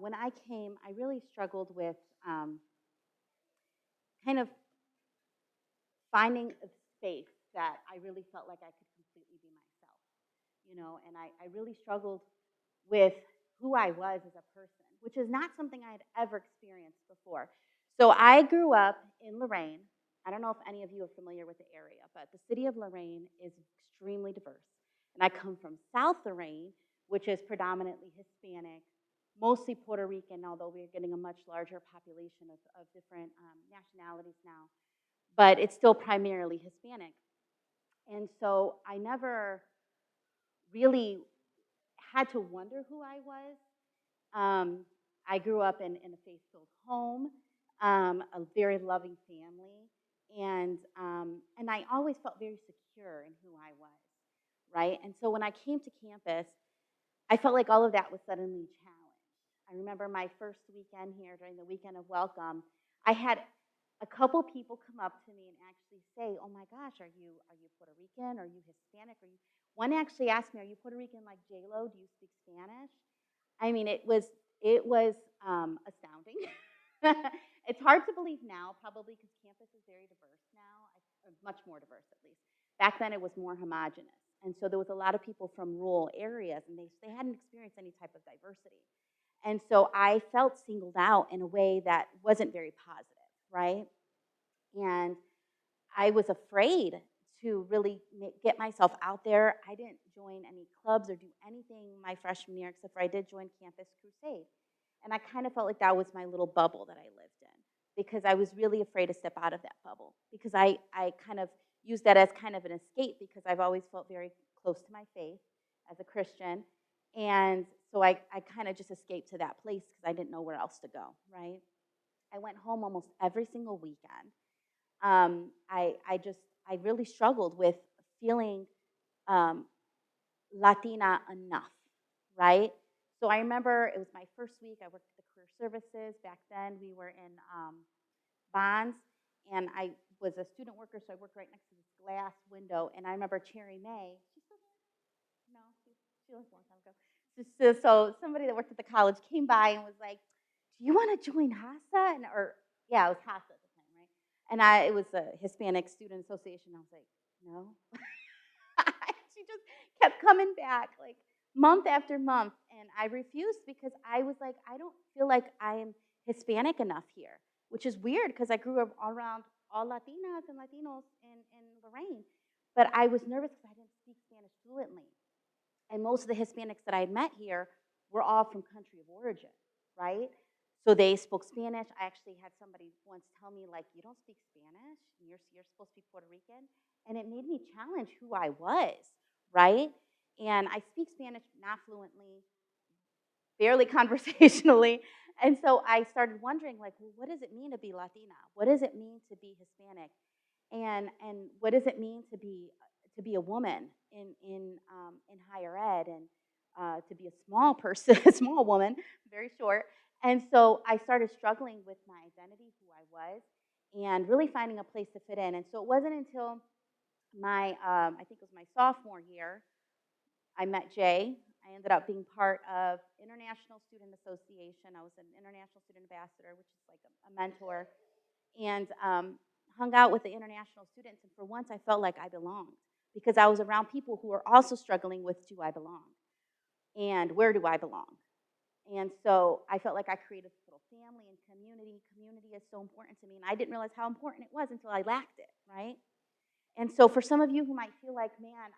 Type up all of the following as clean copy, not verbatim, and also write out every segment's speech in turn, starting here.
When I came, I really struggled with kind of finding a space that I really felt like I could completely be myself, and I really struggled with who I was as a person, which is not something I had ever experienced before. So I grew up in Lorraine. I don't know if any of you are familiar with the area, but the city of Lorraine is extremely diverse. And I come from South Lorraine, which is predominantly Hispanic, mostly Puerto Rican, although we're getting a much larger population of different nationalities now. But it's still primarily Hispanic. And so I never really had to wonder who I was. I grew up in a faith-filled home, a very loving family, and I always felt very secure in who I was, right? And so when I came to campus, I felt like all of that was suddenly challenged. I remember my first weekend here during the weekend of welcome, I had a couple people come up to me and actually say, "Oh my gosh, are you Puerto Rican? Are you Hispanic? Are you?" One actually asked me, "Are you Puerto Rican like J Lo? Do you speak Spanish?" I mean, it was astounding. It's hard to believe now, probably because campus is very diverse now, much more diverse at least. Back then, it was more homogenous, and so there was a lot of people from rural areas, and they hadn't experienced any type of diversity, and so I felt singled out in a way that wasn't very positive, right? And I was afraid to really get myself out there. I didn't join any clubs or do anything my freshman year except for I did join Campus Crusade. And I kind of felt like that was my little bubble that I lived in because I was really afraid to step out of that bubble because I kind of used that as kind of an escape because I've always felt very close to my faith as a Christian. And so I kind of just escaped to that place because I didn't know where else to go, right? I went home almost every single weekend. I really struggled with feeling um, Latina enough, right? So I remember it was my first week. I worked at the career services. Back then, we were in bonds, and I was a student worker, so I worked right next to this glass window. And I remember Cherry May. She's still there? No, she left a long time ago. So somebody that worked at the college came by and was like, "Do you want to join HASA?" Or yeah, it was HASA at the time, right? And it was a Hispanic Student Association. I was like, "No." She just kept coming back like month after month, and I refused because I was like, I don't feel like I am Hispanic enough here, which is weird because I grew up all around all Latinas and Latinos in Lorraine, but I was nervous because I didn't speak Spanish fluently. And most of the Hispanics that I had met here were all from country of origin, right? So they spoke Spanish. I actually had somebody once tell me, like, "You don't speak Spanish? You're supposed to be Puerto Rican?" And it made me challenge who I was, right? And I speak Spanish not fluently, barely conversationally. And so I started wondering, like, well, what does it mean to be Latina? What does it mean to be Hispanic? And what does it mean to be a woman in higher ed and to be a small person, a small woman, very short. And so I started struggling with my identity, who I was, and really finding a place to fit in. And so it wasn't until my I think it was my sophomore year I met Jay. I ended up being part of International Student Association. I was an International Student Ambassador, which is like a mentor, and hung out with the international students. And for once, I felt like I belonged because I was around people who were also struggling with, do I belong? And where do I belong? And so I felt like I created this little family and community. Community is so important to me, and I didn't realize how important it was until I lacked it, right? And so for some of you who might feel like, man,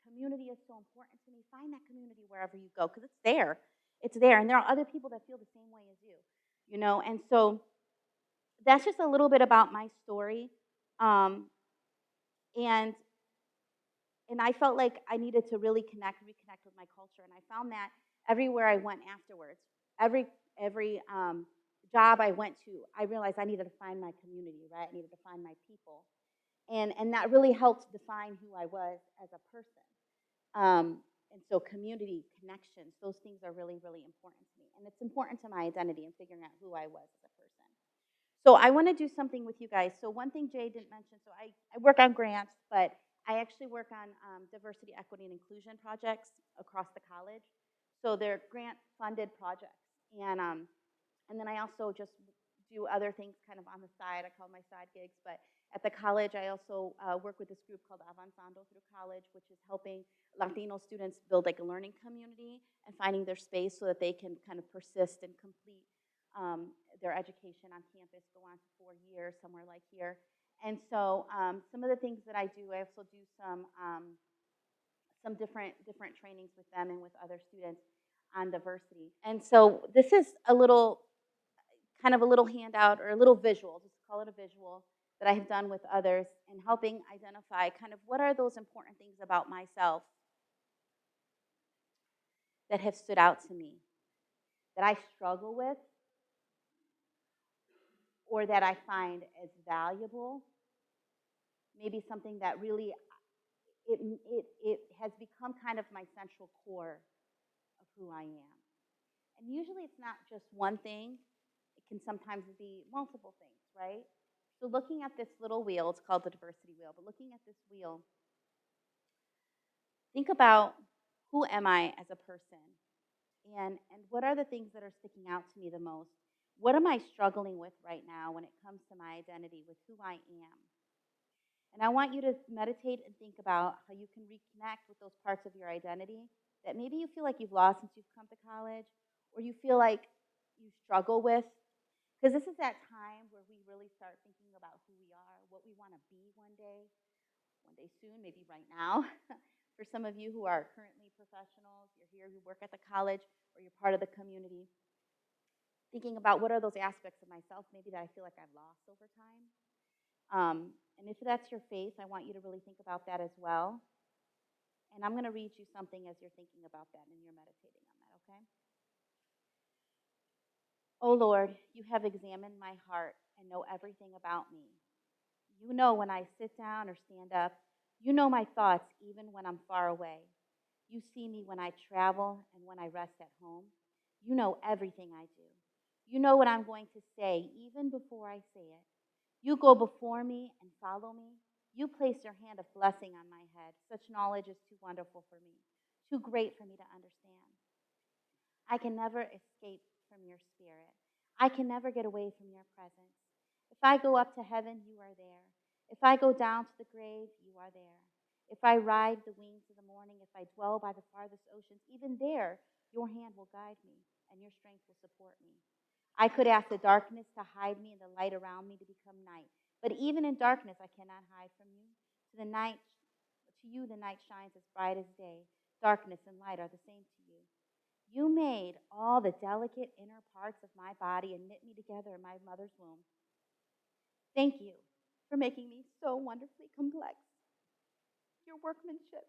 community is so important to me, find that community wherever you go because it's there. It's there. And there are other people that feel the same way as you. And so that's just a little bit about my story. Um, and and I felt like I needed to really reconnect with my culture. And I found that everywhere I went afterwards, every job I went to, I realized I needed to find my community, right? I needed to find my people. And that really helped define who I was as a person. And so community, connections, those things are really, really important to me. And it's important to my identity and figuring out who I was as a person. So I want to do something with you guys. So one thing Jay didn't mention, so I work on grants, but I actually work on diversity, equity, and inclusion projects across the college. So they're grant-funded projects. And then I also just do other things kind of on the side. I call my side gigs. But at the college, I also work with this group called Avanzando Through College, which is helping Latino students build like a learning community and finding their space so that they can kind of persist and complete their education on campus, go on to 4 years, somewhere like here. And so some of the things that I do, I also do some different trainings with them and with other students on diversity. And so this is a little kind of a little handout or a little visual, just call it a visual, that I have done with others in helping identify kind of what are those important things about myself that have stood out to me, that I struggle with, or that I find as valuable, maybe something that really it has become kind of my central core of who I am. And usually it's not just one thing. It can sometimes be multiple things, right? So looking at this little wheel, it's called the diversity wheel, but looking at this wheel, think about who am I as a person? And what are the things that are sticking out to me the most? What am I struggling with right now when it comes to my identity, with who I am? And I want you to meditate and think about how you can reconnect with those parts of your identity that maybe you feel like you've lost since you've come to college, or you feel like you struggle with. Because this is that time where we really start thinking about who we are, what we want to be one day soon, maybe right now. For some of you who are currently professionals, you're here, you work at the college, or you're part of the community, thinking about what are those aspects of myself maybe that I feel like I've lost over time. And if that's your faith, I want you to really think about that as well. And I'm going to read you something as you're thinking about that and you're meditating on that, okay? Oh Lord, you have examined my heart and know everything about me. You know when I sit down or stand up. You know my thoughts even when I'm far away. You see me when I travel and when I rest at home. You know everything I do. You know what I'm going to say even before I say it. You go before me and follow me. You place your hand of blessing on my head. Such knowledge is too wonderful for me, too great for me to understand. I can never escape from your spirit. I can never get away from your presence. If I go up to heaven, you are there. If I go down to the grave, you are there. If I ride the wings of the morning, if I dwell by the farthest oceans, even there your hand will guide me and your strength will support me. I could ask the darkness to hide me and the light around me to become night. But even in darkness, I cannot hide from you. To you, the night shines as bright as day. Darkness and light are the same to you. You made all the delicate inner parts of my body and knit me together in my mother's womb. Thank you for making me so wonderfully complex. Your workmanship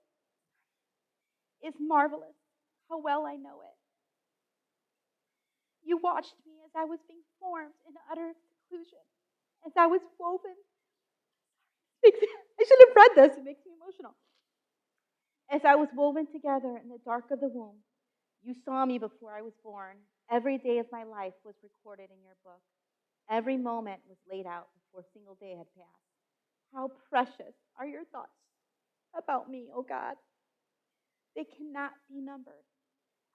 is marvelous. How well I know it. You watched me as I was being formed in utter seclusion, as I was woven. I should have read this. It makes me emotional. As I was woven together in the dark of the womb, you saw me before I was born. Every day of my life was recorded in your book. Every moment was laid out before a single day had passed. How precious are your thoughts about me, O God. They cannot be numbered.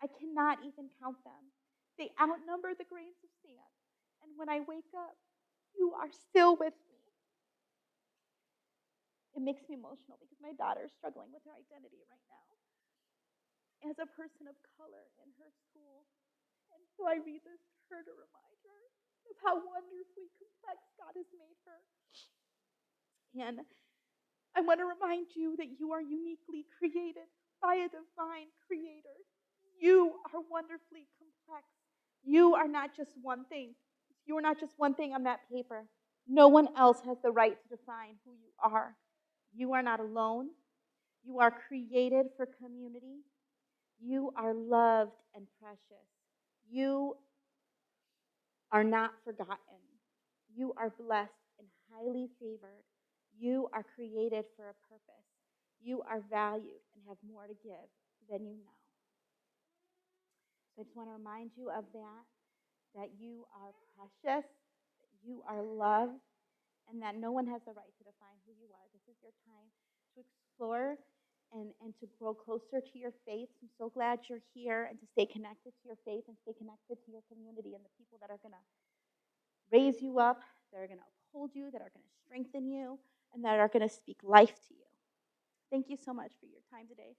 I cannot even count them. They outnumber the grains of sand. And when I wake up, you are still with me. It makes me emotional because my daughter is struggling with her identity right now as a person of color in her school. And so I read this to her to remind her of how wonderfully complex God has made her. And I want to remind you that you are uniquely created by a divine creator. You are wonderfully complex. You are not just one thing. You are not just one thing on that paper. No one else has the right to define who you are. You are not alone. You are created for community. You are loved and precious. You are not forgotten. You are blessed and highly favored. You are created for a purpose. You are valued and have more to give than you know. So I just want to remind you of that you are precious, that you are loved, and that no one has the right to define who you are. This is your time to explore and to grow closer to your faith. I'm so glad you're here, and to stay connected to your faith and stay connected to your community and the people that are going to raise you up, that are going to uphold you, that are going to strengthen you, and that are going to speak life to you. Thank you so much for your time today.